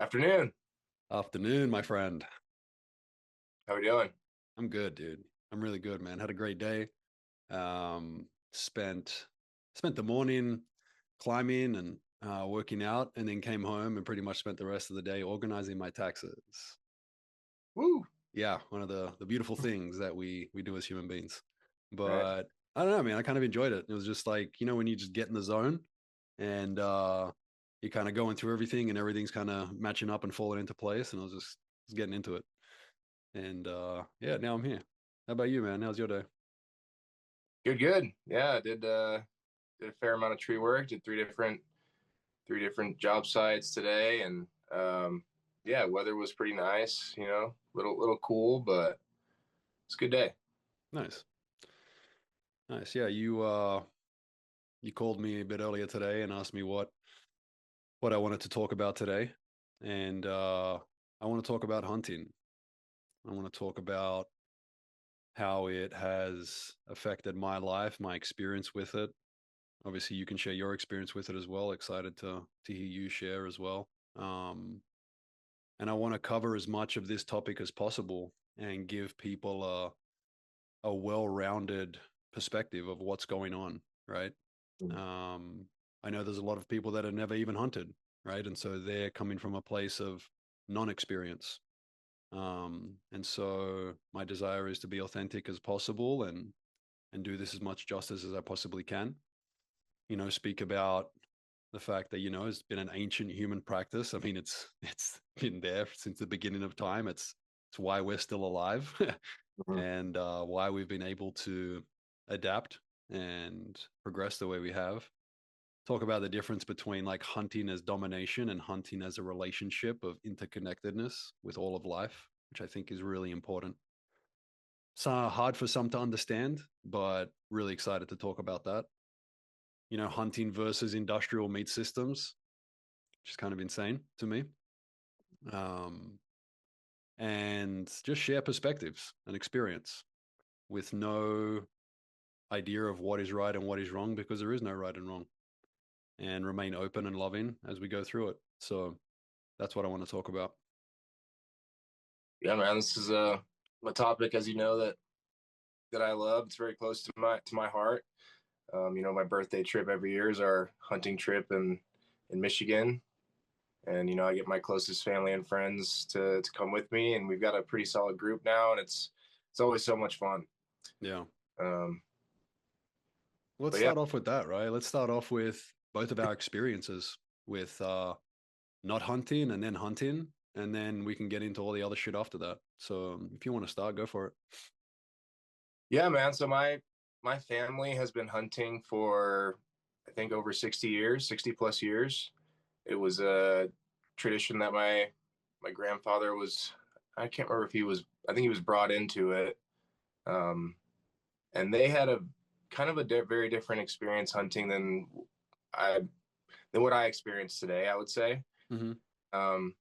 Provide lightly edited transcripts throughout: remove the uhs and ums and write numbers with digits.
Afternoon. Afternoon, my friend. How we doing? I'm good, dude. I'm really good, man. Had a great day. Spent the morning climbing and working out, and then came home and pretty much spent the rest of the day organizing my taxes. Woo. Yeah, one of the beautiful things that we do as human beings. Right. But I don't know, man. I kind of enjoyed it. It was just like when you just get in the zone and you're kind of going through everything and everything's kind of matching up and falling into place. And I was just getting into it. And yeah, now I'm here. How about you, man? How's your day? Good, good. Yeah, I did a fair amount of tree work, did three different job sites today and yeah, weather was pretty nice, little cool, but it's a good day. Nice. Nice. Yeah, you called me a bit earlier today and asked me what I wanted to talk about today. And I want to talk about hunting. I want to talk about how it has affected my life, my experience with it. Obviously, you can share your experience with it as well. Excited to hear you share as well. Um, and I want to cover as much of this topic as possible and give people a well-rounded perspective of what's going on, right? Um, I know there's a lot of people that have never even hunted, right? And so they're coming from a place of non-experience. And so my desire is to be authentic as possible and do this as much justice as I possibly can. Speak about the fact that it's been an ancient human practice. I mean, it's been there since the beginning of time. It's why we're still alive, Mhm. and why we've been able to adapt and progress the way we have. Talk about the difference between like hunting as domination and hunting as a relationship of interconnectedness with all of life, which I think is really important. It's hard for some to understand, but really excited to talk about that. Hunting versus industrial meat systems, which is kind of insane to me. Um, and just share perspectives and experience with no idea of what is right and what is wrong because there is no right and wrong, and remain open and loving as we go through it. So that's what I want to talk about. Yeah, man, this is a topic, as you know, that I love. It's very close to my heart. My birthday trip every year is our hunting trip in Michigan. And I get my closest family and friends to come with me, and we've got a pretty solid group now, and it's always so much fun. Yeah. Um, Let's but yeah, start off with that, right? Let's start off with both of our experiences with not hunting and then hunting, and then we can get into all the other shit after that. So if you want to start, go for it. yeah, man. So my family has been hunting for I think over 60 years, 60 plus years. It was a tradition that my grandfather was. I can't remember if he was. I think he was brought into it. Um, and they had a kind of a very different experience hunting I than what I experienced today, I would say. Mm-hmm. Um,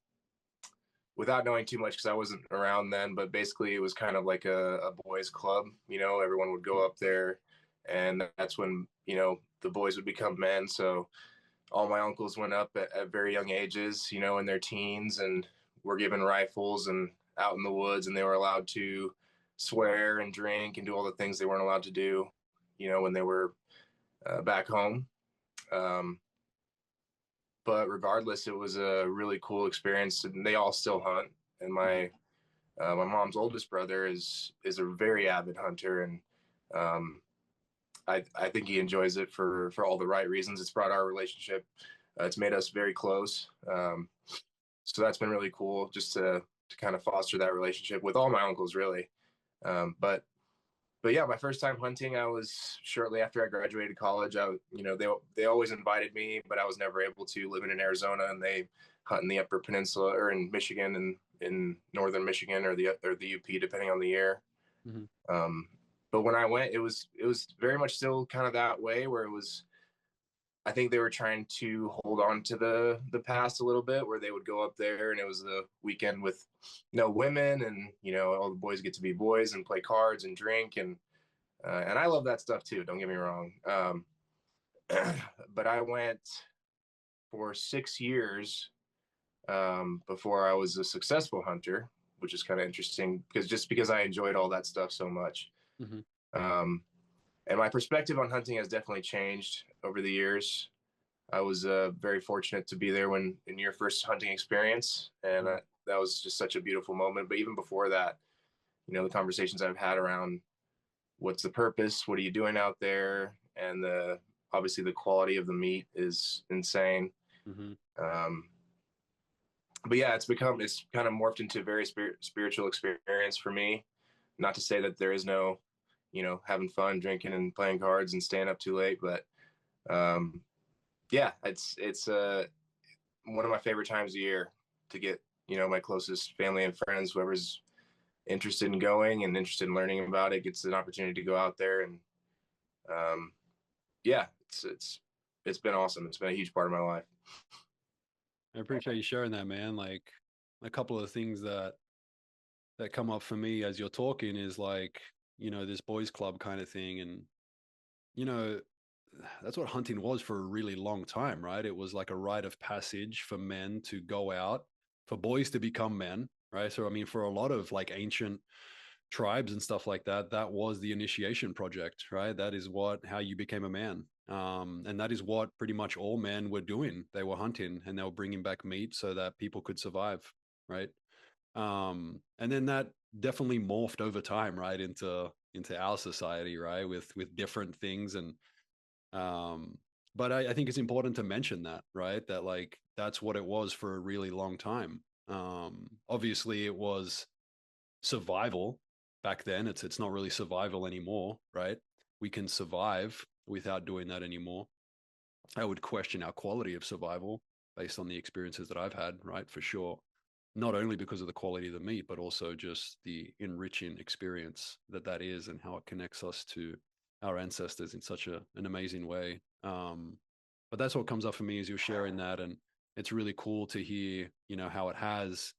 without knowing too much because I wasn't around then, but basically it was kind of like a boys' club. Everyone would go up there, and that's when the boys would become men. So all my uncles went up at very young ages, in their teens, and were given rifles and out in the woods, and they were allowed to swear and drink and do all the things they weren't allowed to do, when they were back home. Um, but regardless, it was a really cool experience, and they all still hunt. And Mm-hmm. my mom's oldest brother is a very avid hunter, and um, I think he enjoys it for all the right reasons. It's brought our relationship. It's made us very close. So that's been really cool just to kind of foster that relationship with all my uncles, really. But yeah, my first time hunting, I was shortly after I graduated college. They always invited me, but I was never able to. Living in Arizona, and they hunt in the Upper Peninsula or in Michigan and in northern Michigan or the UP, depending on the year. Mm-hmm. Um, but when I went, it was very much still kind of that way where it was. I think they were trying to hold on to the past a little bit, where they would go up there and it was the weekend with no women, and all the boys get to be boys and play cards and drink, and I love that stuff too. Don't get me wrong. But I went for 6 years before I was a successful hunter, which is kind of interesting because I enjoyed all that stuff so much. Hmm. Um, and my perspective on hunting has definitely changed over the years. I was very fortunate to be there when in your first hunting experience, and that was just such a beautiful moment. But even before that, the conversations I've had around what's the purpose, what are you doing out there, and the obviously the quality of the meat is insane. Hmm. Um, but yeah, it's kind of morphed into a very spiritual experience for me. Not to say that there is no, having fun, drinking and playing cards and staying up too late, but um, yeah, it's one of my favorite times of year to get my closest family and friends, whoever's interested in going and interested in learning about it, gets an opportunity to go out there and um, yeah, it's been awesome. It's been a huge part of my life. I appreciate you sharing that, man. Like a couple of things that come up for me as you're talking is like, this boys club kind of thing. And, you know, that's what hunting was for a really long time, right? It was like a rite of passage for men to go out, for boys to become men, right? So, I mean, for a lot of like ancient tribes and stuff like that, that was the initiation project, right? That is how you became a man. And that is what pretty much all men were doing. They were hunting and they were bringing back meat so that people could survive, right? And then that definitely morphed over time, right, into our society, right, with different things. And um, but I think it's important to mention that, right, that like that's what it was for a really long time. Obviously, it was survival back then. It's not really survival anymore, right? We can survive without doing that anymore. I would question our quality of survival based on the experiences that I've had, right? For sure. Not only because of the quality of the meat, but also just the enriching experience that is and how it connects us to our ancestors in such an amazing way. But that's what comes up for me as you're sharing that. And it's really cool to hear, how it has,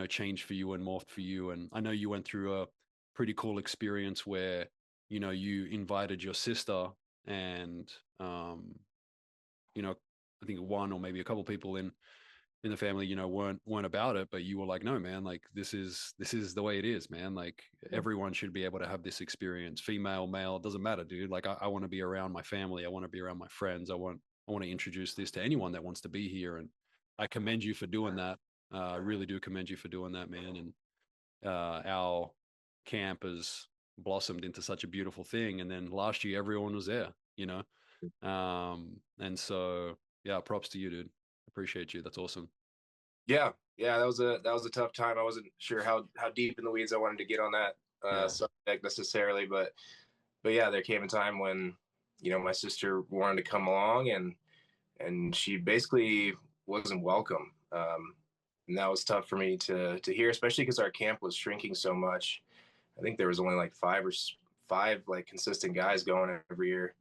changed for you and morphed for you. And I know you went through a pretty cool experience where, you invited your sister and, you know, I think one or maybe a couple people in the family, weren't about it, but you were like, no, man, like this is the way it is, man. Like everyone should be able to have this experience, female, male, it doesn't matter, dude. Like I want to be around my family, I want to be around my friends, I want to introduce this to anyone that wants to be here, and I commend you for doing that. I really do commend you for doing that, man. And our camp has blossomed into such a beautiful thing. And then last year, everyone was there, and so yeah, props to you, dude. Appreciate you. That's awesome. Yeah, that was a tough time. I wasn't sure how deep in the weeds I wanted to get on that Yeah. subject necessarily, but yeah, there came a time when my sister wanted to come along and she basically wasn't welcome. And that was tough for me to hear, especially because our camp was shrinking so much. I think there was only like five like consistent guys going every year,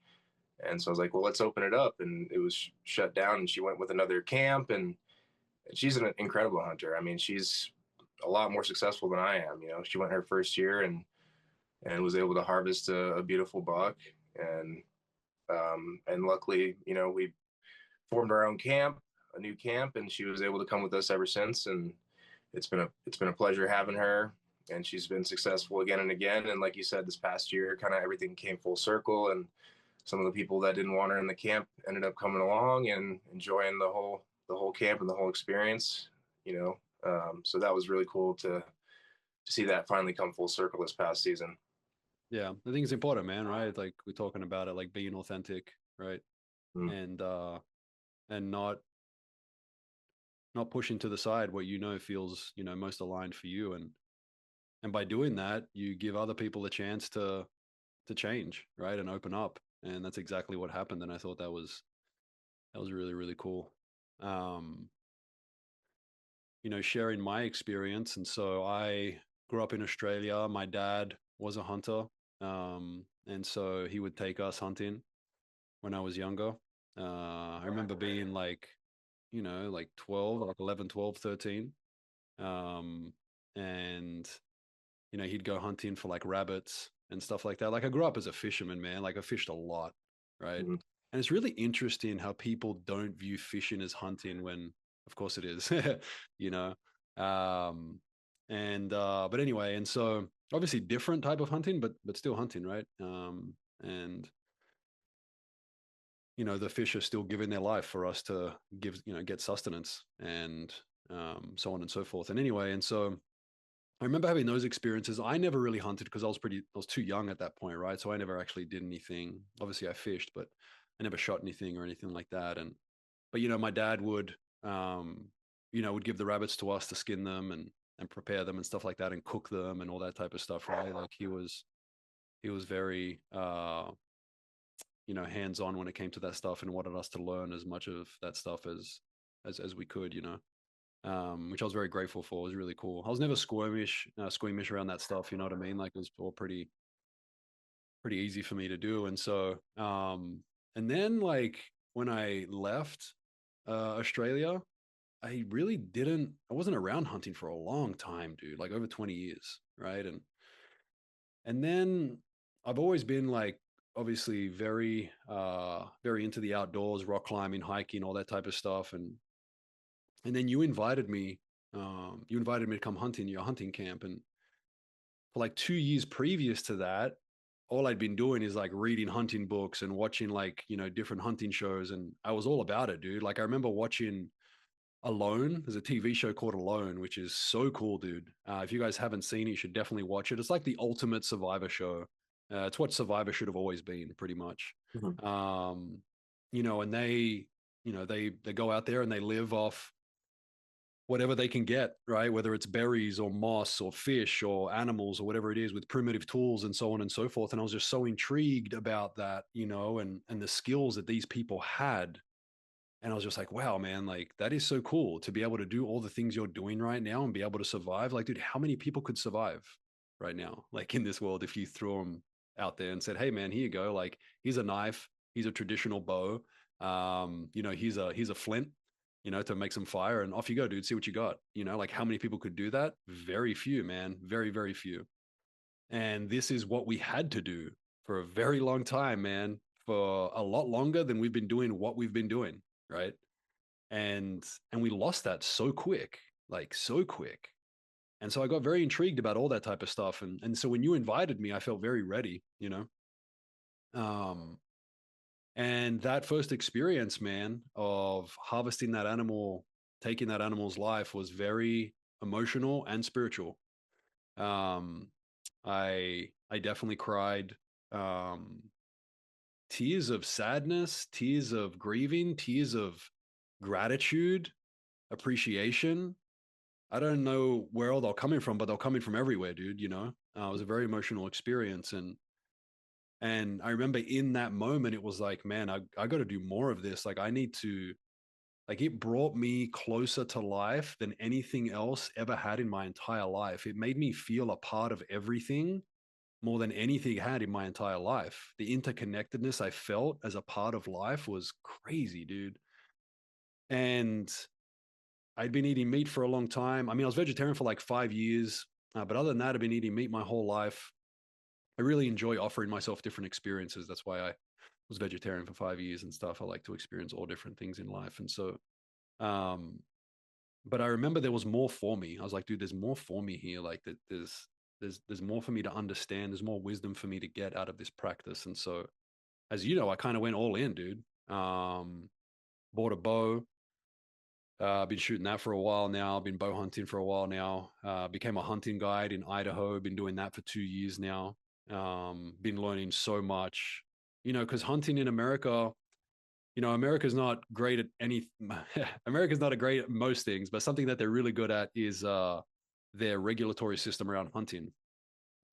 and so I was like, well, let's open it up, and it was shut down. And she went with another camp, and she's an incredible hunter. I mean, she's a lot more successful than I am. She went her first year and was able to harvest a beautiful buck, and luckily, we formed our own camp, a new camp, and she was able to come with us ever since. And it's been a pleasure having her, and she's been successful again and again. And like you said, this past year, kind of everything came full circle, and some of the people that didn't want her in the camp ended up coming along and enjoying the whole camp and the whole experience. So that was really cool to see that finally come full circle this past season. Yeah. I think it's important, man, right? Like we're talking about it, like being authentic, right? Mm. And not pushing to the side what feels, most aligned for you. And by doing that, you give other people a chance to change, right? And open up. And that's exactly what happened. And I thought that was really, really cool. Um, sharing my experience. And so I grew up in Australia. My dad was a hunter. And so he would take us hunting when I was younger. I remember being like 12, like 11, 12, 13. Um, and, he'd go hunting for like rabbits and stuff like that. Like I grew up as a fisherman, man. Like I fished a lot, right? Mm. And it's really interesting how people don't view fishing as hunting when Of course it is. you know. Um, but anyway, and so obviously different type of hunting, but still hunting, right? And the fish are still giving their life for us to get sustenance and so on and so forth. And anyway, and so I remember having those experiences. I never really hunted because I was too young at that point, right? So I never actually did anything. Obviously, I fished, but I never shot anything or anything like that. But my dad um, would give the rabbits to us to skin them and prepare them and stuff like that and cook them and all that type of stuff, right? Like he was very hands on when it came to that stuff and wanted us to learn as much of that stuff as we could, which I was very grateful for. It was really cool. I was never squeamish around that stuff. You know what I mean? Like it was all pretty easy for me to do. And so, and then like when I left Australia, I wasn't around hunting for a long time, dude, like over 20 years. Right. And then I've always been like, obviously very into the outdoors, rock climbing, hiking, all that type of stuff. And then you invited me to come hunting your hunting camp. And for like 2 years previous to that, all I'd been doing is like reading hunting books and watching like, different hunting shows. And I was all about it, dude. Like I remember watching Alone. There's a TV show called Alone, which is so cool, dude. If you guys haven't seen it, you should definitely watch it. It's like the ultimate Survivor show. It's what Survivor should have always been, pretty much. Mhm. Um, and they go out there and they live off whatever they can get, right? Whether it's berries or moss or fish or animals or whatever it is with primitive tools and so on and so forth. And I was just so intrigued about that, and the skills that these people had. And I was just like, wow, man, like that is so cool to be able to do all the things you're doing right now and be able to survive. Like, dude, how many people could survive right now, like in this world, if you threw them out there and said, hey, man, here you go. Like, here's a knife, here's a traditional bow, here's a flint, to make some fire, and off you go, dude. See what you got. Like how many people could do that? Very few, man. Very, very few. And this is what we had to do for a very long time, man, for a lot longer than we've been doing what we've been doing, right? And we lost that so quick, like so quick. And so I got very intrigued about all that type of stuff. And so when you invited me, I felt very ready, Um, and that first experience, man, of harvesting that animal, taking that animal's life was very emotional and spiritual. Um, I definitely cried. Um, Tears of sadness, tears of grieving, tears of gratitude, appreciation. I don't know where all they're coming from, but they're coming from everywhere, dude. It was a very emotional experience, and I remember in that moment, it was like, man, I got to do more of this. Like, I need to. Like, it brought me closer to life than anything else ever had in my entire life. It made me feel a part of everything more than anything had in my entire life. The interconnectedness I felt as a part of life was crazy, dude. And I'd been eating meat for a long time. I mean, I was vegetarian for like 5 years, but other than that, I've been eating meat my whole life. I really enjoy offering myself different experiences. That's why I was vegetarian for 5 years and stuff. I like to experience all different things in life. And so, um, but I remember there was more for me. I was like, dude, there's more for me here. Like that there's more for me to understand. There's more wisdom for me to get out of this practice. And so, as you know, I kind of went all in, dude. Bought a bow. I've been shooting that for a while now. I've been bow hunting for a while now. Became a hunting guide in Idaho. Been doing that for 2 years now. Been learning so much, because hunting in America, America's not great at any. America's not a great at most things, but something that they're really good at is their regulatory system around hunting.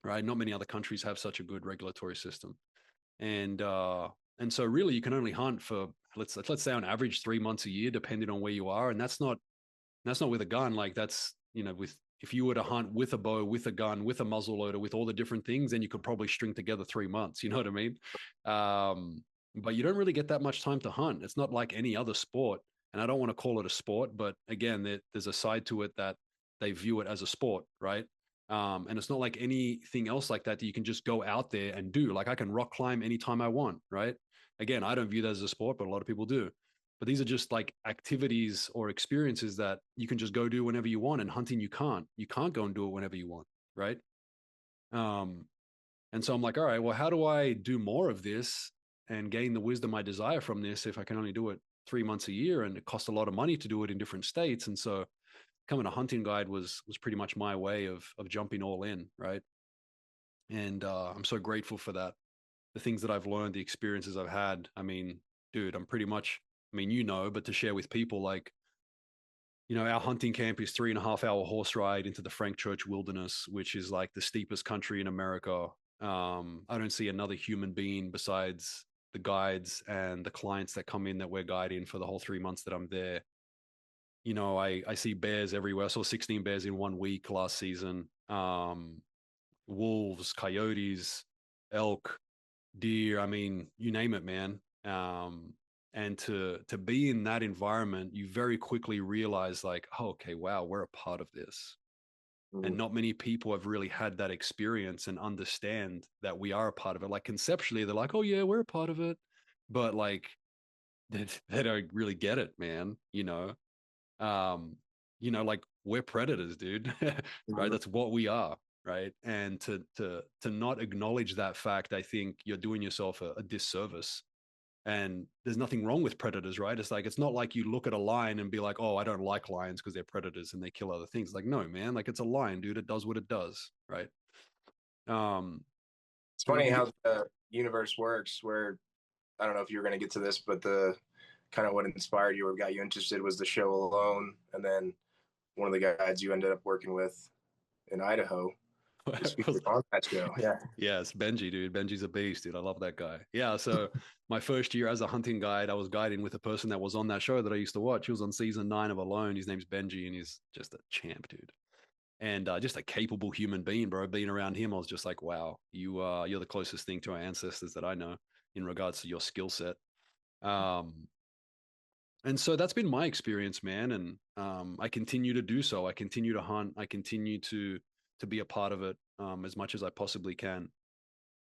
Right? Not many other countries have such a good regulatory system, and uh, and so really you can only hunt for let's say on average 3 months a year, depending on where you are, and that's not with a gun. Like that's, with if you were to hunt with a bow, with a gun, with a muzzle loader, with all the different things, then you could probably string together 3 months. You know what I mean? But you don't really get that much time to hunt. It's not like any other sport. And I don't want to call it a sport, but again, there's a side to it that they view it as a sport, right? And it's not like anything else like that you can just go out there and do. Like I can rock climb anytime I want, right? Again, I don't view that as a sport, but a lot of people do. but these are just like activities or experiences that you can just go do whenever you want. And hunting, you can't go and do it whenever you want, right? Um, and so I'm like, all right, well, how do I do more of this and gain the wisdom I desire from this if I can only do it 3 months a year and it costs a lot of money to do it in different states? And so becoming a hunting guide was pretty much my way of jumping all in, right? And I'm so grateful for that. The things that I've learned, the experiences I've had. I mean, dude, I'm pretty much, I mean, but to share with people, like, our hunting camp is 3.5 hour horse ride into the Frank Church Wilderness, which is like the steepest country in America. I don't see another human being besides the guides and the clients that come in that we're guiding for the whole 3 months that I'm there. I see bears everywhere. I saw 16 bears in 1 week last season. Wolves, coyotes, elk, deer. I mean, you name it, man. And to be in that environment, you very quickly realize, like, oh, okay, wow, we're a part of this. Mm-hmm. And not many people have really had that experience and understand that we are a part of it. Like conceptually, they're like, oh yeah, we're a part of it, but like they don't really get it, man. Um, like we're predators, dude. Right? Mm-hmm. That's what we are, right? And to not acknowledge that fact, I think you're doing yourself a disservice. And there's nothing wrong with predators, right? It's like it's not like you look at a lion and be like, "Oh, I don't like lions because they're predators and they kill other things." Like, no, man, like it's a lion, dude. It does what it does, right? Um, It's and when funny you get, how the universe works, where I don't know if you're going to get to this, but the kind of what inspired you or got you interested was the show Alone. And then one of the guys you ended up working with in Idaho was featured on that show. Yeah. yes, Benji, dude. Benji's a beast, dude. I love that guy. Yeah. So my first year as a hunting guide, I was guiding with a person that was on that show that I used to watch. He was on season 9 of Alone. His name's Benji, and he's just a champ, dude. And just a capable human being, bro. Being around him, I was just like, wow, you're the closest thing to our ancestors that I know in regards to your skill set. Um, and so that's been my experience, man. And I continue to do so. I continue to hunt. I continue to be a part of it as much as I possibly can.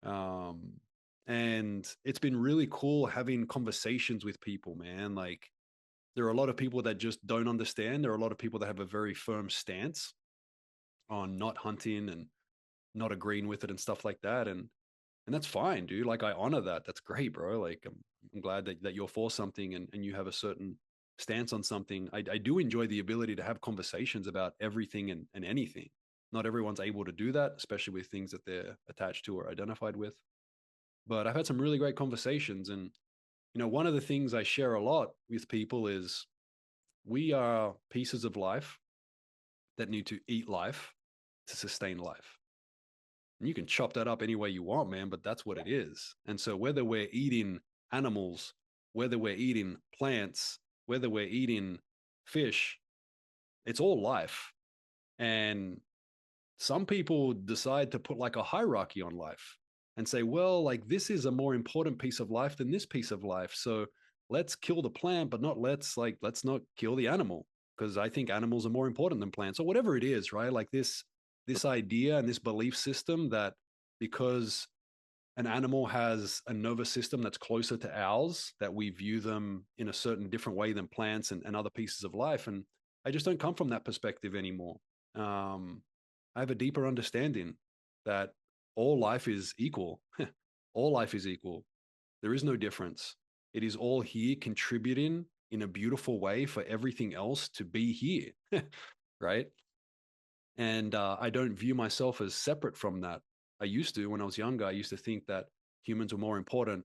Um, and it's been really cool having conversations with people, man. Like there are a lot of people that just don't understand. There are a lot of people that have a very firm stance on not hunting and not agreeing with it and stuff like that. And that's fine, dude. Like I honor that. That's great, bro. Like I'm glad that you're for something and you have a certain stance on something. I do enjoy the ability to have conversations about everything and anything. Not everyone's able to do that, especially with things that they're attached to or identified with. But I've had some really great conversations. And, one of the things I share a lot with people is we are pieces of life that need to eat life to sustain life. And you can chop that up any way you want, man, but that's what it is. And so whether we're eating animals, whether we're eating plants, whether we're eating fish, it's all life. And some people decide to put like a hierarchy on life and say, well, like this is a more important piece of life than this piece of life. So let's kill the plant, but not let's not kill the animal because I think animals are more important than plants or whatever it is, right? Like this idea and this belief system that because an animal has a nervous system that's closer to ours, that we view them in a certain different way than plants and other pieces of life. And I just don't come from that perspective anymore. Um, I have a deeper understanding that all life is equal. All life is equal. There is no difference. It is all here contributing in a beautiful way for everything else to be here. Right. And I don't view myself as separate from that. I used to, when I was younger, I used to think that humans were more important.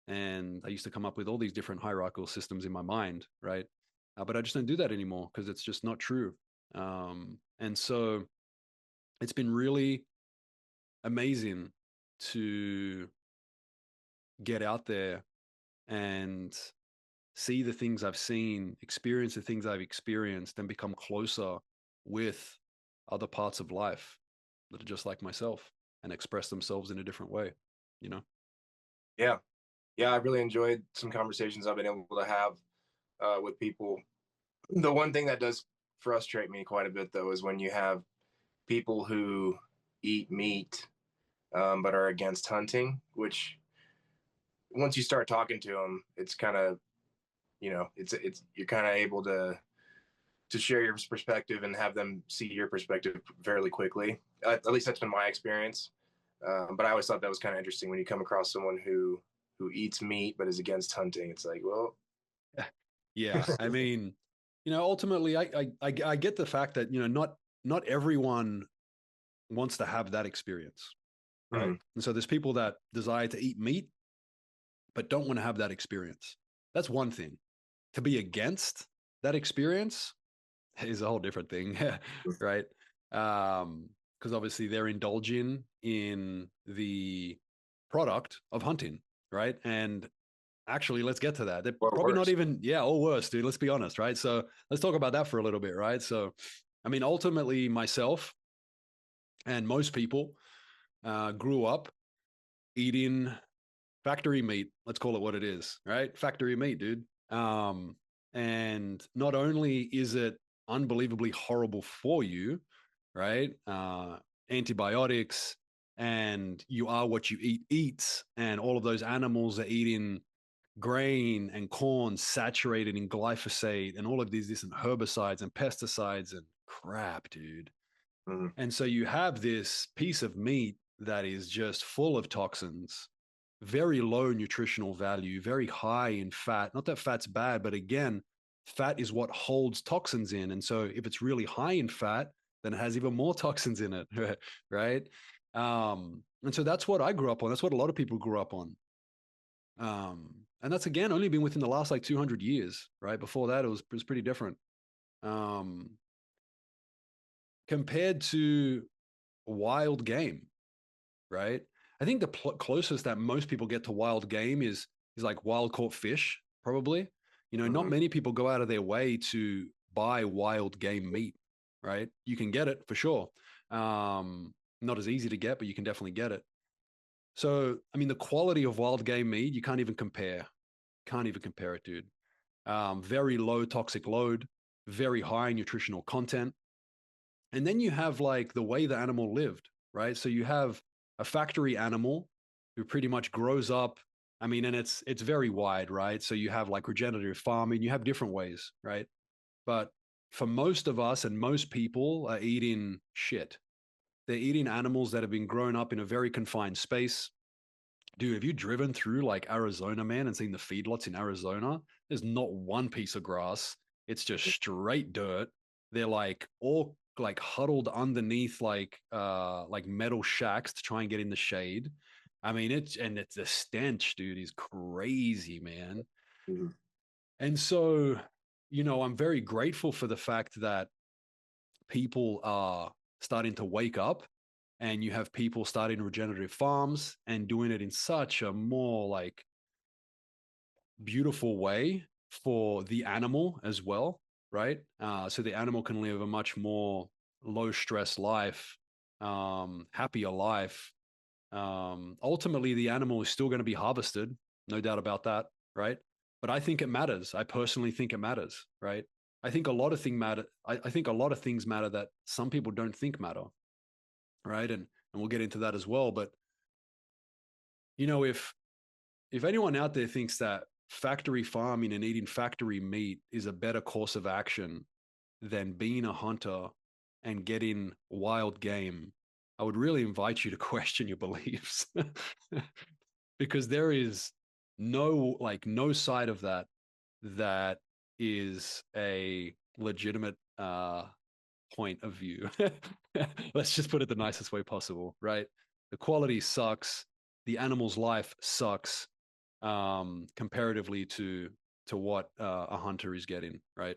And I used to come up with all these different hierarchical systems in my mind, right? But I just don't do that anymore because it's just not true. And so it's been really amazing to get out there and see the things I've seen, experience the things I've experienced, and become closer with other parts of life that are just like myself and express themselves in a different way, you know? Yeah. Yeah. I really enjoyed some conversations I've been able to have with people. The one thing that does frustrate me quite a bit, though, is when you have people who eat meat but are against hunting, which once you start talking to them, it's kind of it's you're kind of able to share your perspective and have them see your perspective fairly quickly. At least that's been my experience. But I always thought that was kind of interesting when you come across someone who eats meat but is against hunting. It's like, well, Yeah, I mean, ultimately, I get the fact that not everyone wants to have that experience, right? mm, And so there's people that desire to eat meat but don't want to have that experience. That's one thing. To be against that experience is a whole different thing, right? Because obviously they're indulging in the product of hunting, right? And actually, let's get to that. They're or probably not worse. even, yeah, or worse, dude. Let's be honest, right? So let's talk about that for a little bit, right? So, I mean, ultimately, myself and most people grew up eating factory meat. Let's call it what it is, right? Factory meat, dude. And not only is it unbelievably horrible for you, right? Antibiotics, and you are what you eat eats, and all of those animals are eating grain and corn saturated in glyphosate and all of these different herbicides and pesticides and crap, dude. Mm, And so you have this piece of meat that is just full of toxins, very low nutritional value, very high in fat. Not that fat's bad, but again, fat is what holds toxins in. And so if it's really high in fat, then it has even more toxins in it, right? And so that's what I grew up on. That's what a lot of people grew up on. And that's again only been within the last like 200 years, right? Before that, it was pretty different. Um, Compared to wild game, right? I think the closest that most people get to wild game is like wild caught fish, probably. Not mm-hmm. many people go out of their way to buy wild game meat, right? You can get it for sure. Not as easy to get, but you can definitely get it. So, I mean, the quality of wild game meat, you can't even compare. Can't even compare it, dude. Very low toxic load, very high nutritional content. And then you have like the way the animal lived, right? So you have a factory animal who pretty much grows up. I mean, and it's very wide, right? So you have like regenerative farming, you have different ways, right? But for most of us and most people are eating shit. They're eating animals that have been grown up in a very confined space. Dude, have you driven through like Arizona, man, and seen the feedlots in Arizona? There's not one piece of grass. It's just straight dirt. They're like all like huddled underneath like metal shacks to try and get in the shade. I mean, it's the stench, dude, is crazy, man. Mm-hmm. And so, I'm very grateful for the fact that people are starting to wake up, and you have people starting regenerative farms and doing it in such a more like beautiful way for the animal as well, right? So the animal can live a much more low stress life, happier life. Ultimately, the animal is still going to be harvested, no doubt about that, right? But I think it matters. I personally think it matters, right? I think a lot of things matter. I think a lot of things matter that some people don't think matter, right? And we'll get into that as well. But if anyone out there thinks that factory farming and eating factory meat is a better course of action than being a hunter and getting wild game, I would really invite you to question your beliefs because there is no side of that is a legitimate point of view. Let's just put it the nicest way possible, right? The quality sucks. The animal's life sucks comparatively to what a hunter is getting, right?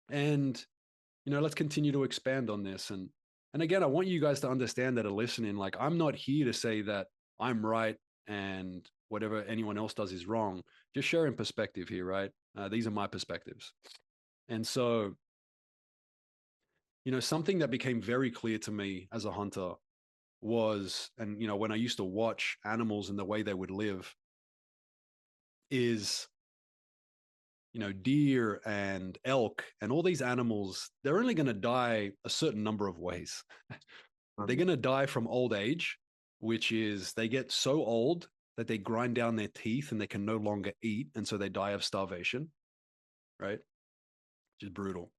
And let's continue to expand on this. And again, I want you guys to understand that are listening. Like, I'm not here to say that I'm right and whatever anyone else does is wrong. Just sharing perspective here, right? These are my perspectives. And so, something that became very clear to me as a hunter was, and when I used to watch animals and the way they would live, is deer and elk and all these animals, they're only going to die a certain number of ways. They're Mm-hmm. going to die from old age, which is they get so old that they grind down their teeth and they can no longer eat. And so they die of starvation. right? Just brutal.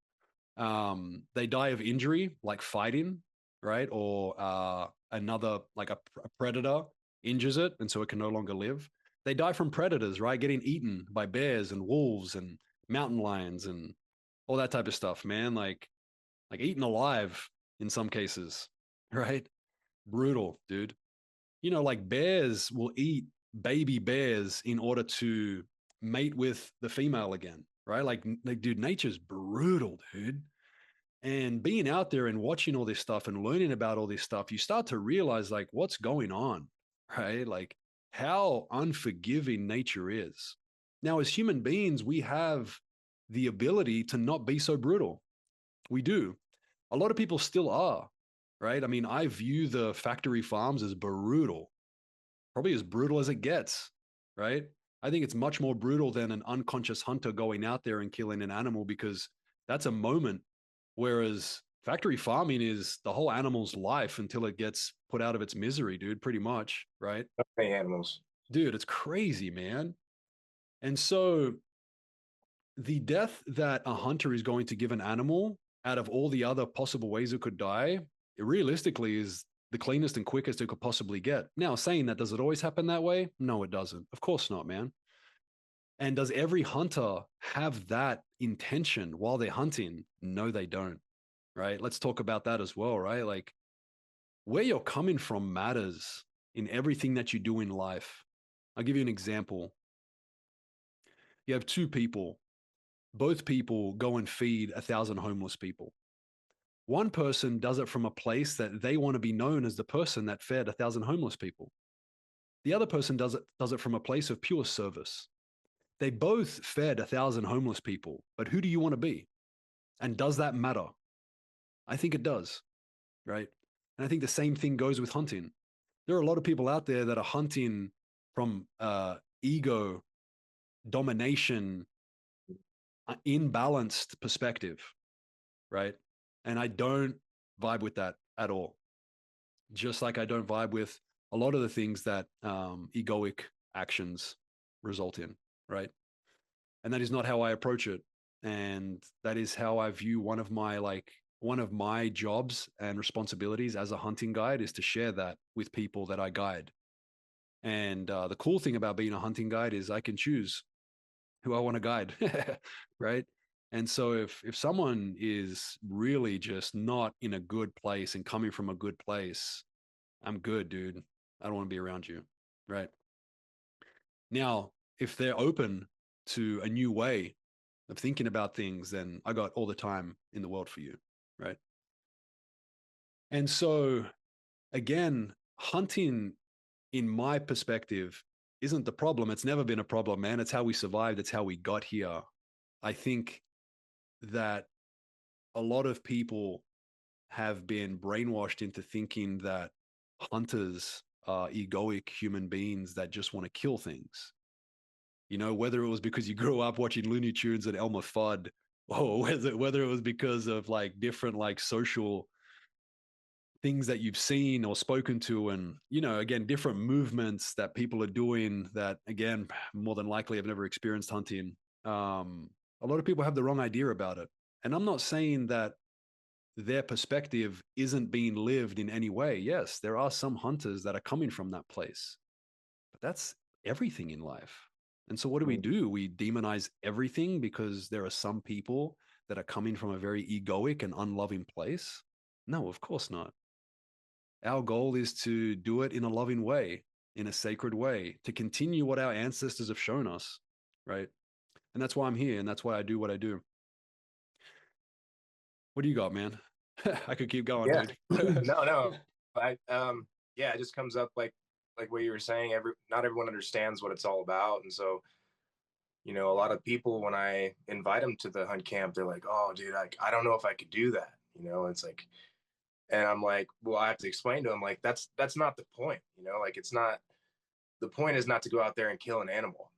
They die of injury, like fighting, right? Or another, like a predator injures it, and so it can no longer live. They die from predators, right? Getting eaten by bears and wolves and mountain lions and all that type of stuff, man. Like eaten alive in some cases, right? Brutal, dude. Like bears will eat baby bears in order to mate with the female again, right? Like dude, nature's brutal, dude. And being out there and watching all this stuff and learning about all this stuff, you start to realize like what's going on, right? Like how unforgiving nature is. Now, as human beings, we have the ability to not be so brutal. We do. A lot of people still are, right? I mean, I view the factory farms as brutal, probably as brutal as it gets, right? I think it's much more brutal than an unconscious hunter going out there and killing an animal because that's a moment. Whereas factory farming is the whole animal's life until it gets put out of its misery, dude, pretty much, right? Many animals. Dude, it's crazy, man. And so the death that a hunter is going to give an animal out of all the other possible ways it could die, it realistically is the cleanest and quickest it could possibly get. Now, saying that, does it always happen that way? No, it doesn't. Of course not, man. And does every hunter have that intention while they're hunting? No, they don't. Right? Let's talk about that as well, right? Like where you're coming from matters in everything that you do in life. I'll give you an example. You have two people, both people go and feed 1,000 homeless people. One person does it from a place that they want to be known as the person that fed 1,000 homeless people. The other person does it from a place of pure service. They both fed 1,000 homeless people, but who do you want to be? And does that matter? I think it does, right? And I think the same thing goes with hunting. There are a lot of people out there that are hunting from ego, domination, imbalanced perspective, right? And I don't vibe with that at all. Just like I don't vibe with a lot of the things that egoic actions result in, right? And that is not how I approach it. And that is how I view one of my jobs and responsibilities as a hunting guide is to share that with people that I guide. And the cool thing about being a hunting guide is I can choose who I want to guide, right? And so if someone is really just not in a good place and coming from a good place, I'm good, dude. I don't want to be around you, right? Now, if they're open to a new way of thinking about things, then I got all the time in the world for you, right? And so again, hunting in my perspective, isn't the problem. It's never been a problem, man. It's how we survived. It's how we got here. I think that a lot of people have been brainwashed into thinking that hunters are egoic human beings that just want to kill things. Whether it was because you grew up watching Looney Tunes and Elmer Fudd, or whether it was because of like different like social things that you've seen or spoken to, and again different movements that people are doing that again more than likely have never experienced hunting. A lot of people have the wrong idea about it, and I'm not saying that their perspective isn't being lived in any way. Yes, there are some hunters that are coming from that place, but that's everything in life. And so what do? We demonize everything because there are some people that are coming from a very egoic and unloving place? No, of course not. Our goal is to do it in a loving way, in a sacred way, to continue what our ancestors have shown us, right? And that's why I'm here, and that's why I do what I do. What do you got, man? I could keep going, Yeah. dude. No, no. Yeah, it just comes up like what you were saying. Not everyone understands what it's all about, and so a lot of people when I invite them to the hunt camp, they're like, "Oh, dude, I don't know if I could do that." It's like, and I'm like, well, I have to explain to them like that's not the point. Like it's not the point is not to go out there and kill an animal.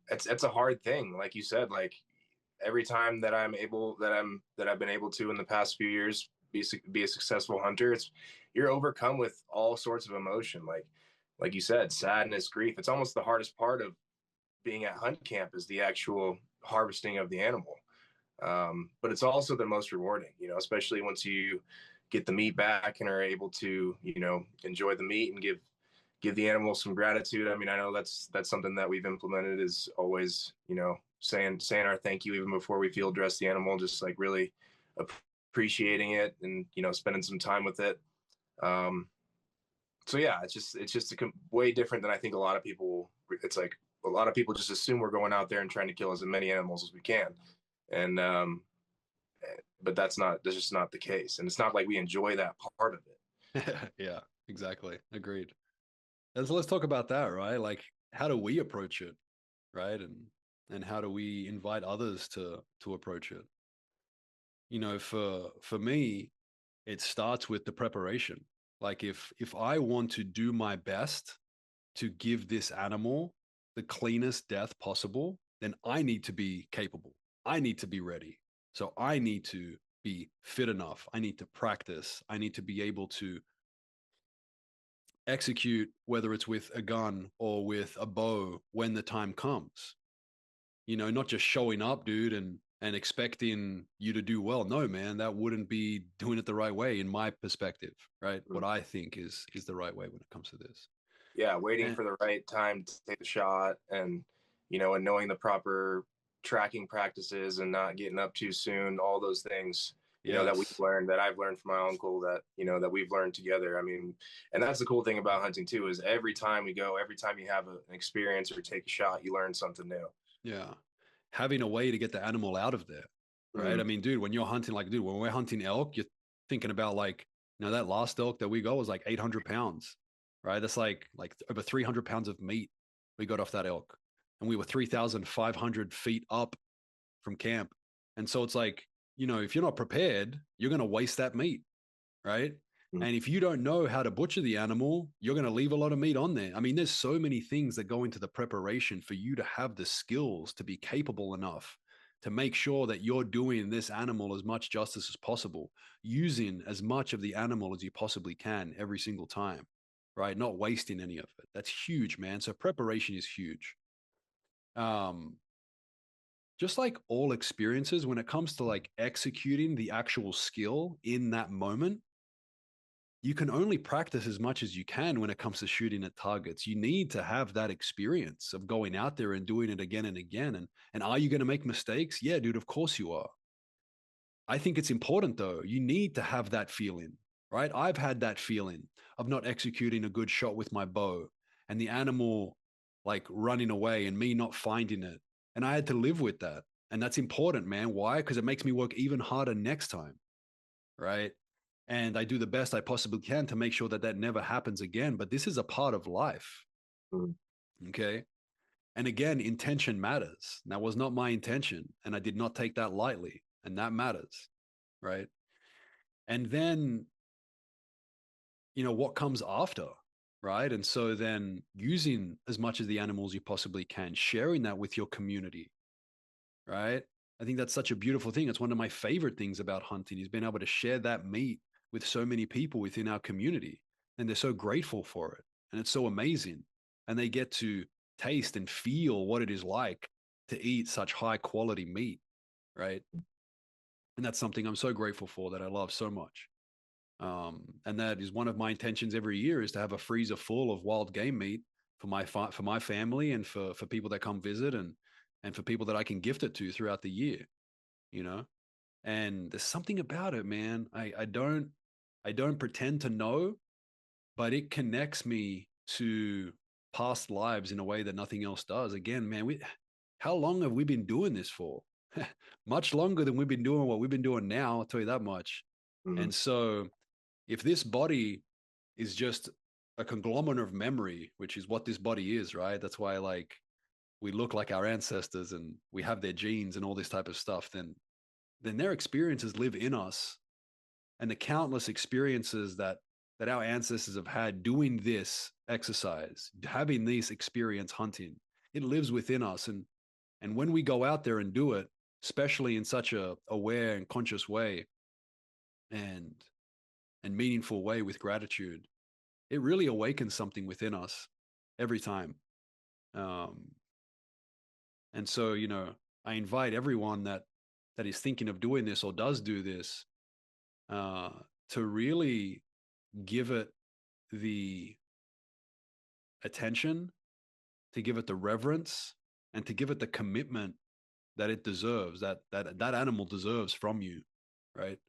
It's a hard thing, like you said. Like every time that I've been able to in the past few years be a successful hunter, you're overcome with all sorts of emotion, like you said, sadness, grief. It's almost the hardest part of being at hunt camp is the actual harvesting of the animal. But it's also the most rewarding, especially once you get the meat back and are able to, enjoy the meat and give the animal some gratitude. I mean, I know that's something that we've implemented is always, saying our thank you even before we field dress the animal, just like really appreciating it and, spending some time with it. Um, so yeah, it's just way different than I think a lot of people. It's like a lot of people just assume we're going out there and trying to kill as many animals as we can, and but that's just not the case, and it's not like we enjoy that part of it. Yeah, exactly. Agreed. And so let's talk about that, right? Like, how do we approach it, right? And how do we invite others to approach it? For me, it starts with the preparation. Like, if I want to do my best to give this animal the cleanest death possible, then I need to be capable. I need to be ready. So I need to be fit enough. I need to practice. I need to be able to execute, whether it's with a gun or with a bow when the time comes. Not just showing up, dude, and expecting you to do well. No, man, that wouldn't be doing it the right way in my perspective, right? What Mm. I think is the right way when it comes to this. Yeah, waiting And for the right time to take the shot, and and knowing the proper tracking practices and not getting up too soon, all those things, that we've yes, learned, that I've learned from my uncle, that that we've learned together. I mean, and that's the cool thing about hunting too, is every time we go, every time you have an experience or take a shot, you learn something new. yeah, having a way to get the animal out of there, right? I Mm. mean, dude, when you're hunting, like, dude, when we're hunting elk, you're thinking about like, that last elk that we got was like 800 pounds, right? That's like over 300 pounds of meat we got off that elk, and we were 3,500 feet up from camp, and so it's like, if you're not prepared, you're gonna waste that meat, right? Mm. And if you don't know how to butcher the animal, you're going to leave a lot of meat on there. I mean, there's so many things that go into the preparation for you to have the skills to be capable enough to make sure that you're doing this animal as much justice as possible, using as much of the animal as you possibly can every single time, right? Not wasting any of it. That's huge, man. So preparation is huge. Um, just like all experiences, when it comes to like executing the actual skill in that moment, you can only practice as much as you can when it comes to shooting at targets. You need to have that experience of going out there and doing it again and again. And are you going to make mistakes? Yeah, dude, of course you are. I think it's important though. You need to have that feeling, right? I've had that feeling of not executing a good shot with my bow and the animal like running away and me not finding it. And I had to live with that. And that's important, man. Why? Because it makes me work even harder next time, right? And I do the best I possibly can to make sure that that never happens again. But this is a part of life. Mm. Okay. And again, intention matters. That was not my intention. And I did not take that lightly. And that matters. Right. And then, what comes after? Right. And so then using as much of the animals you possibly can, sharing that with your community. Right. I think that's such a beautiful thing. It's one of my favorite things about hunting is being able to share that meat with so many people within our community. And they're so grateful for it. And it's so amazing. And they get to taste and feel what it is like to eat such high quality meat. Right. And that's something I'm so grateful for that I love so much. And that is one of my intentions every year is to have a freezer full of wild game meat for my family and for people that come visit and for people that I can gift it to throughout the year, you know? And there's something about it, man. I don't pretend to know, but it connects me to past lives in a way that nothing else does. Again, man, how long have we been doing this for? Much longer than we've been doing what we've been doing now, I'll tell you that much. Mm. And so if this body is just a conglomerate of memory, which is what this body is, right? That's why like we look like our ancestors and we have their genes and all this type of stuff, then their experiences live in us, and the countless experiences that our ancestors have had doing this exercise, having this experience hunting, it lives within us. And when we go out there and do it, especially in such a aware and conscious way and meaningful way with gratitude, it really awakens something within us every time. Um, and so, I invite everyone that is thinking of doing this or does do this uh, to really give it the attention, to give it the reverence, and to give it the commitment that it deserves, that animal deserves from you, right?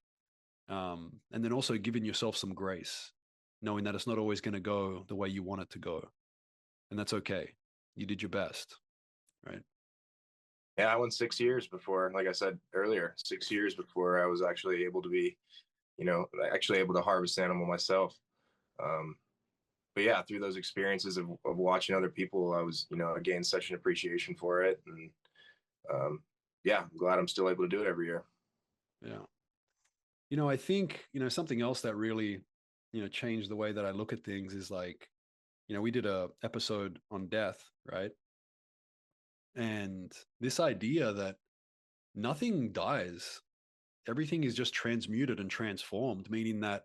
And then also giving yourself some grace, knowing that it's not always going to go the way you want it to go, and that's okay. You did your best, right? Yeah, I went 6 years before, like I said earlier, 6 years before I was actually able to be, actually able to harvest animal myself. Um, but yeah, through those experiences of watching other people, I gained such an appreciation for it. And um, yeah, I'm glad I'm still able to do it every year. Yeah. I think, something else that really, changed the way that I look at things is like, we did a episode on death, right? And this idea that nothing dies, everything is just transmuted and transformed, meaning that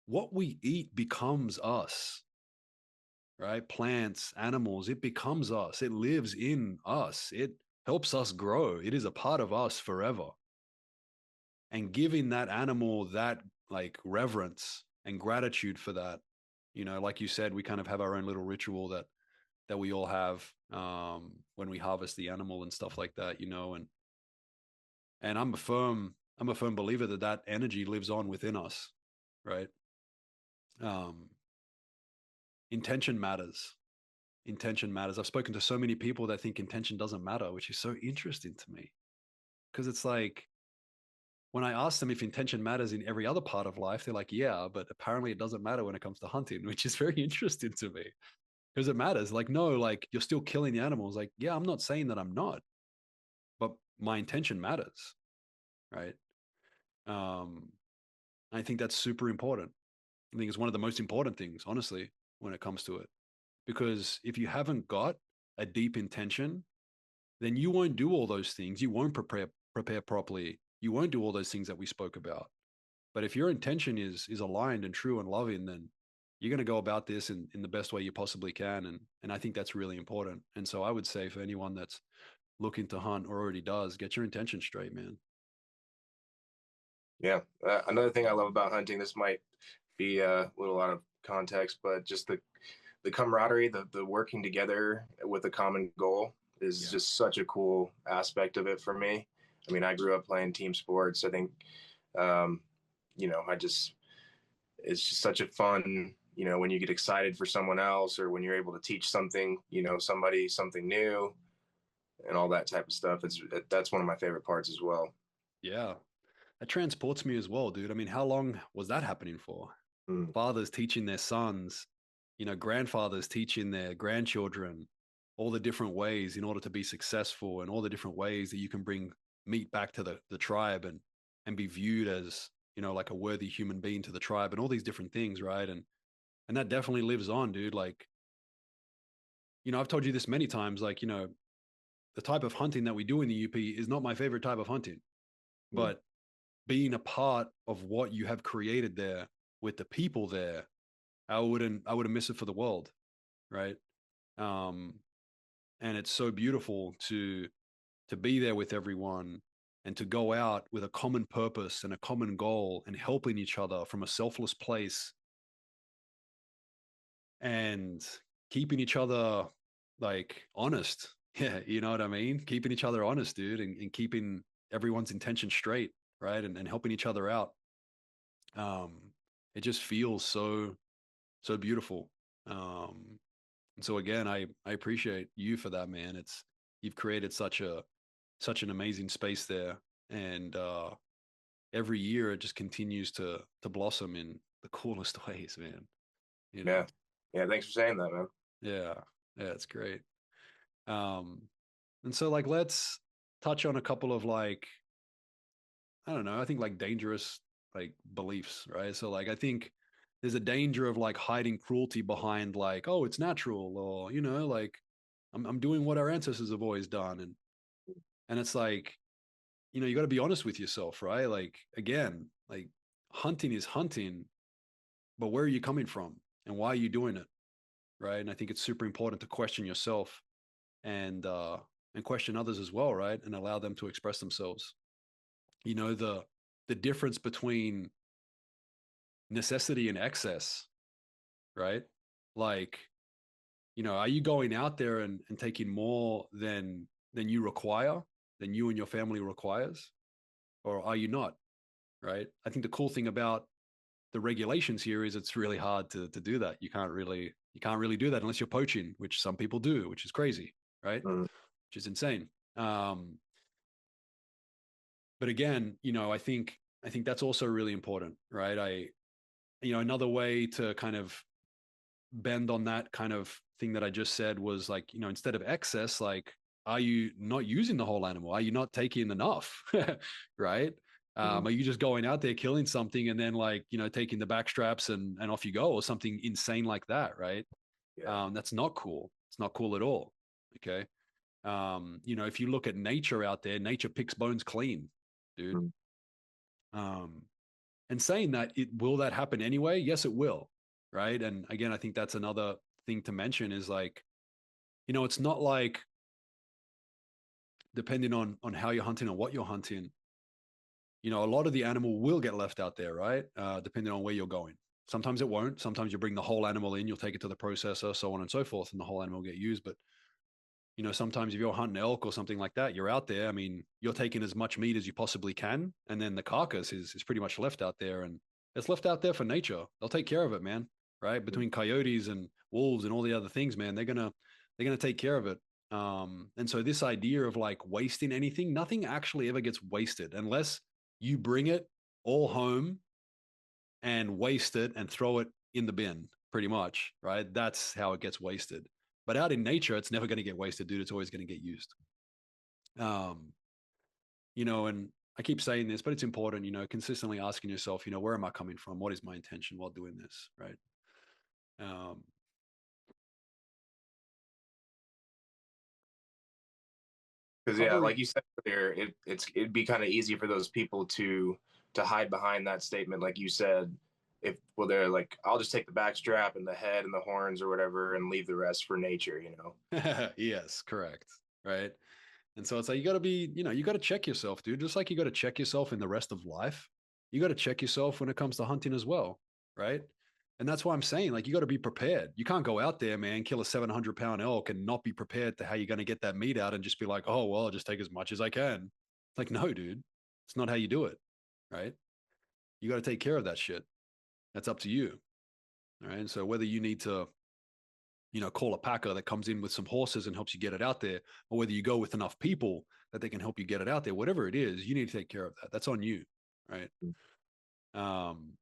what we eat becomes us, right? Plants, animals, it becomes us. It lives in us. It helps us grow. It is a part of us forever. And giving that animal that like reverence and gratitude for that, like you said, we kind of have our own little ritual that we all have when we harvest the animal and stuff like that, and I'm a firm believer that that energy lives on within us, right? Um, intention matters. Intention matters. I've spoken to so many people that think intention doesn't matter, which is so interesting to me because it's like when I ask them if intention matters in every other part of life, they're like, yeah, but apparently it doesn't matter when it comes to hunting, which is very interesting to me because it matters. Like, no, like you're still killing the animals. Like, yeah, I'm not saying that I'm not, but my intention matters, right? Um, I think that's super important. I think it's one of the most important things, honestly, when it comes to it. Because if you haven't got a deep intention, then you won't do all those things. You won't prepare properly. You won't do all those things that we spoke about. But if your intention is aligned and true and loving, then you're going to go about this in the best way you possibly can. And I think that's really important. And so I would say for anyone that's looking to hunt or already does, get your intention straight, man. Yeah. Another thing I love about hunting, this might be a little out of context, but just the camaraderie, the working together with a common goal is Yeah. just such a cool aspect of it for me. I mean, I grew up playing team sports. I think, um, I just, it's just such a fun, when you get excited for someone else or when you're able to teach something, somebody something new and all that type of stuff. That's one of my favorite parts as well. Yeah. That transports me as well, dude. I mean, how long was that happening for? Mm. Fathers teaching their sons, grandfathers teaching their grandchildren all the different ways in order to be successful and all the different ways that you can bring meat back to the tribe and be viewed as, like a worthy human being to the tribe and all these different things, right? And that definitely lives on, dude. Like, I've told you this many times, like, the type of hunting that we do in the UP is not my favorite type of hunting, Mm. but being a part of what you have created there with the people there, I wouldn't miss it for the world, right? Um, and it's so beautiful to be there with everyone and to go out with a common purpose and a common goal and helping each other from a selfless place and keeping each other like honest. Yeah, you know what I mean? Keeping each other honest, dude, and keeping everyone's intention straight, right? And helping each other out. Um, it just feels so beautiful. And so again, I appreciate you for that, man. You've created such an amazing space there, and every year it just continues to blossom in the coolest ways, man. You Yeah. know, Yeah. Thanks for saying that, man. yeah, yeah, it's great. Um, and so like let's touch on a couple of like I don't know, I think like dangerous like beliefs, right? So like I think there's a danger of like hiding cruelty behind like oh it's natural or like I'm doing what our ancestors have always done and it's like you got to be honest with yourself, right? Like again, like hunting is hunting, but where are you coming from and why are you doing it, right? And I think it's super important to question yourself and and question others as well, right? And allow them to express themselves. You know, the difference between necessity and excess, right? Like, you know, are you going out there and taking more than you require, than you and your family requires, or are you not? Right? I think the cool thing about the regulations here is it's really hard to do that. You can't really do that unless you're poaching, which some people do, which is crazy, right? Mm. Which is insane. But again, you know, I think that's also really important, right? Another way to kind of bend on that kind of thing that I just said was like, you know, instead of excess, like, are you not using the whole animal? Are you not taking enough? Right? Mm. Are you just going out there killing something and then like, you know, taking the back straps and off you go, or something insane like that, right? Yeah. That's not cool. It's not cool at all. Okay. You know, if you look at nature out there, nature picks bones clean, dude. Mm. Um, and saying that, will that happen anyway? Yes, it will. Right. And again, I think that's another thing to mention is like, you know, it's not like, depending on how you're hunting and what you're hunting, you know, a lot of the animal will get left out there, right? Depending on where you're going. Sometimes it won't. Sometimes you bring the whole animal in, you'll take it to the processor, so on and so forth, and the whole animal will get used. But you know, sometimes if you're hunting elk or something like that, you're out there. I mean, you're taking as much meat as you possibly can, and then the carcass is pretty much left out there, and it's left out there for nature. They'll take care of it, man. Right? Mm. Between coyotes and wolves and all the other things, man, they're gonna take care of it. And so this idea of like wasting anything, nothing actually ever gets wasted unless you bring it all home and waste it and throw it in the bin, pretty much, right? That's how it gets wasted. But out in nature, it's never going to get wasted, dude. It's always going to get used. Um, you know, and I keep saying this, but it's important, you know, consistently asking yourself, you know, where am I coming from? What is my intention while doing this, right? Um, Because yeah, like Covering. you said earlier, it'd be kind of easy for those people to hide behind that statement, like you said. If well, they're like, I'll just take the back strap and the head and the horns or whatever, and leave the rest for nature. You know. Yes, correct. Right. And so it's like, you got to be, you know, you got to check yourself, dude. Just like you got to check yourself in the rest of life, you got to check yourself when it comes to hunting as well. Right. And that's why I'm saying, like, you got to be prepared. You can't go out there, man, kill a 700-pound elk and not be prepared to how you're going to get that meat out and just be like, oh, well, I'll just take as much as I can. It's like, no, dude, it's not how you do it. Right. You got to take care of that shit. That's up to you. All right. And so whether you need to, you know, call a packer that comes in with some horses and helps you get it out there, or whether you go with enough people that they can help you get it out there, whatever it is, you need to take care of that. That's on you. Right. Um,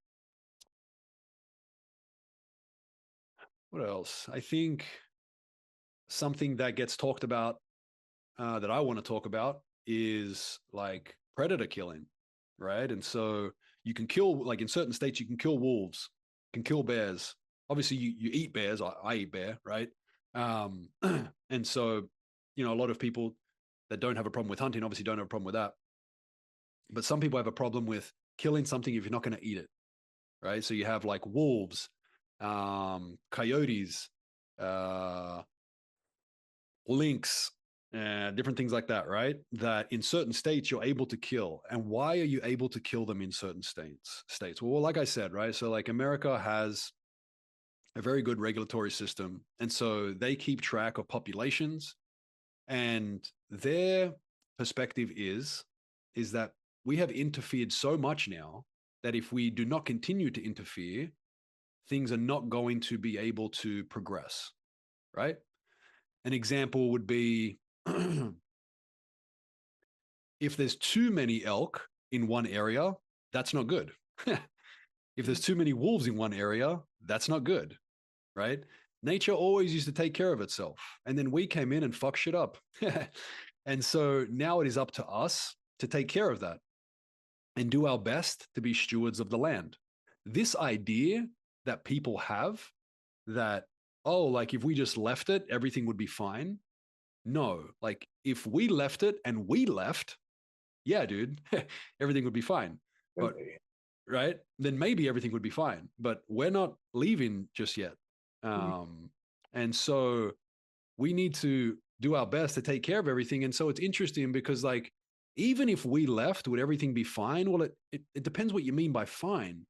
what else? I think something that gets talked about, that I want to talk about, is like predator killing. Right. And so you can kill, like in certain states, you can kill wolves, can kill bears. Obviously, you eat bears. I eat bear. Right. Um, and so, you know, a lot of people that don't have a problem with hunting obviously don't have a problem with that. But some people have a problem with killing something if you're not going to eat it, right? So you have like wolves, coyotes, uh, lynx, different things like that, right? That in certain states you're able to kill. And why are you able to kill them in certain states? Well, like I said, right? So like America has a very good regulatory system, and so they keep track of populations, and their perspective is that we have interfered so much now that if we do not continue to interfere, things are not going to be able to progress, right? An example would be if there's too many elk in one area, that's not good. If there's too many wolves in one area, that's not good, right? Nature always used to take care of itself. And then we came in and fucked shit up. And so now it is up to us to take care of that and do our best to be stewards of the land. This idea that people have that, oh, like if we just left it, everything would be fine. No, like if we left it and we left, yeah, dude, everything would be fine. But, right, then maybe everything would be fine. But we're not leaving just yet. Mm. Um, and so we need to do our best to take care of everything. And so it's interesting because, like, even if we left, would everything be fine? Well, it depends what you mean by fine.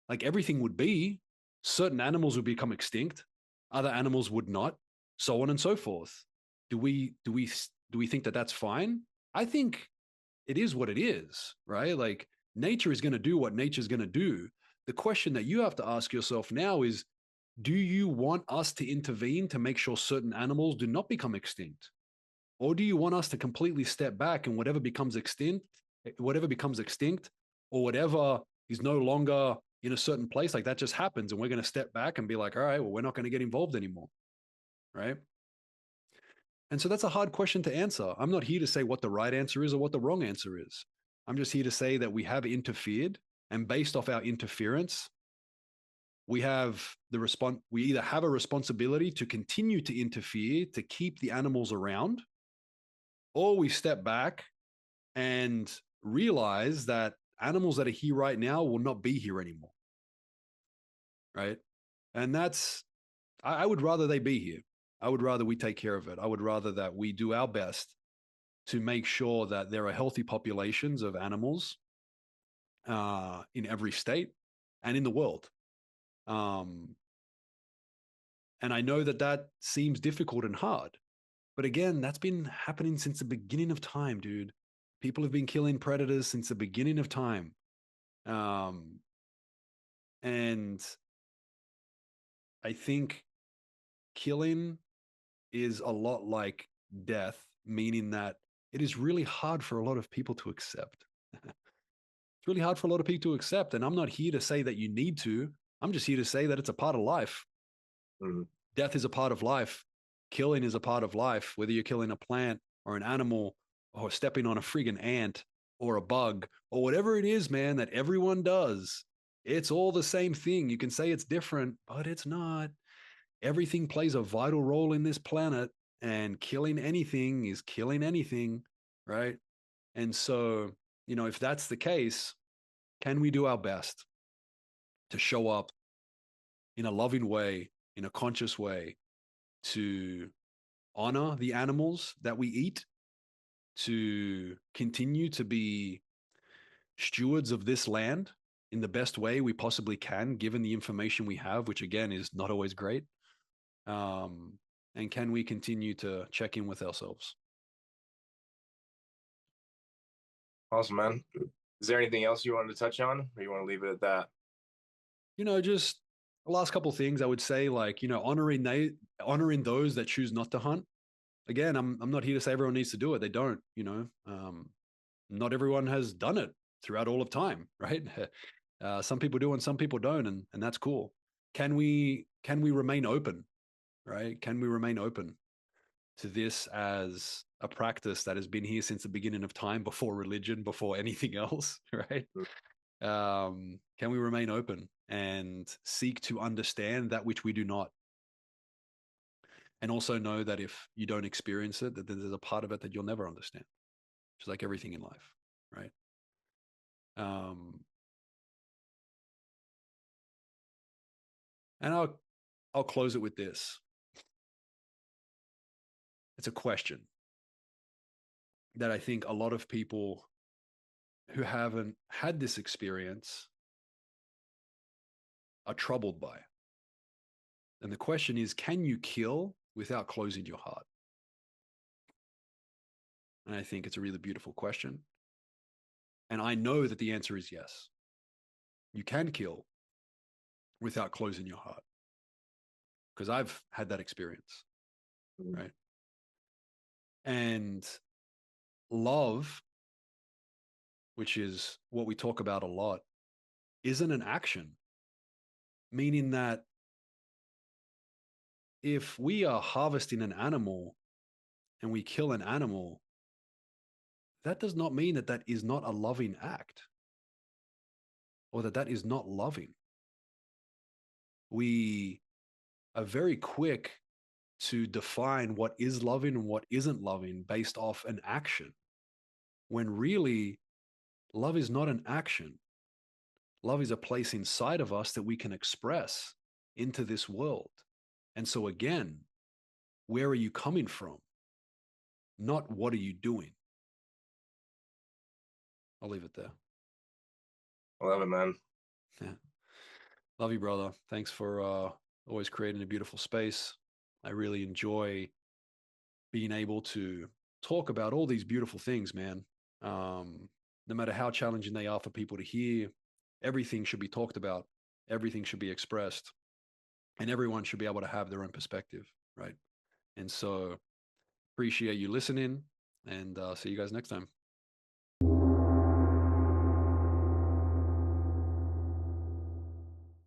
Like, everything would be, certain animals would become extinct, other animals would not, so on and so forth. Do we think that that's fine? I think it is what it is, right? Like, nature is going to do what nature's going to do. The question that you have to ask yourself now is, do you want us to intervene to make sure certain animals do not become extinct? Or do you want us to completely step back and whatever becomes extinct, or whatever is no longer in a certain place, like that just happens, and we're going to step back and be like, all right, well, we're not going to get involved anymore, right? And so that's a hard question to answer. I'm not here to say what the right answer is or what the wrong answer is. I'm just here to say that we have interfered, and based off our interference, we either have a responsibility to continue to interfere to keep the animals around, or we step back and realize that animals that are here right now will not be here anymore, right? And I would rather they be here. I would rather we take care of it. I would rather that we do our best to make sure that there are healthy populations of animals in every state and in the world. Um, and I know that that seems difficult and hard, but again, that's been happening since the beginning of time, dude. People have been killing predators since the beginning of time. Um, and I think killing is a lot like death, meaning that it is really hard for a lot of people to accept. It's really hard for a lot of people to accept. And I'm not here to say that you need to. I'm just here to say that it's a part of life. Mm-hmm. Death is a part of life. Killing is a part of life, whether you're killing a plant or an animal or stepping on a friggin' ant or a bug or whatever it is, man, that everyone does. It's all the same thing. You can say it's different, but it's not. Everything plays a vital role in this planet, and killing anything is killing anything, right? And so, if that's the case, can we do our best to show up in a loving way, in a conscious way, to honor the animals that we eat, to continue to be stewards of this land in the best way we possibly can, given the information we have, which again is not always great? And can we continue to check in with ourselves? Awesome, man. Is there anything else you wanted to touch on, or you want to leave it at that? Just the last couple of things I would say, like, honoring those that choose not to hunt. Again, I'm not here to say everyone needs to do it. They don't, not everyone has done it throughout all of time, right? Some people do and some people don't, and that's cool. Can we remain open, right? Can we remain open to this as a practice that has been here since the beginning of time, before religion, before anything else, right? Can we remain open and seek to understand that which we do not? And also know that if you don't experience it, that there's a part of it that you'll never understand, just like everything in life, right? And I'll close it with this. It's a question that I think a lot of people who haven't had this experience are troubled by. And the question is, can you kill without closing your heart? And I think it's a really beautiful question. And I know that the answer is yes. You can kill without closing your heart, because I've had that experience, right? And love, which is what we talk about a lot, isn't an action, meaning that if we are harvesting an animal and we kill an animal, that does not mean that that is not a loving act, or that that is not loving. We are very quick to define what is loving and what isn't loving based off an action, when really love is not an action. Love is a place inside of us that we can express into this world. And so again, where are you coming from? not what are you doing. I'll leave it there. I love it, man. Yeah. Love you, brother. Thanks for always creating a beautiful space. I really enjoy being able to talk about all these beautiful things, man. No matter how challenging they are for people to hear, everything should be talked about, everything should be expressed, and everyone should be able to have their own perspective, right? And so appreciate you listening, and see you guys next time.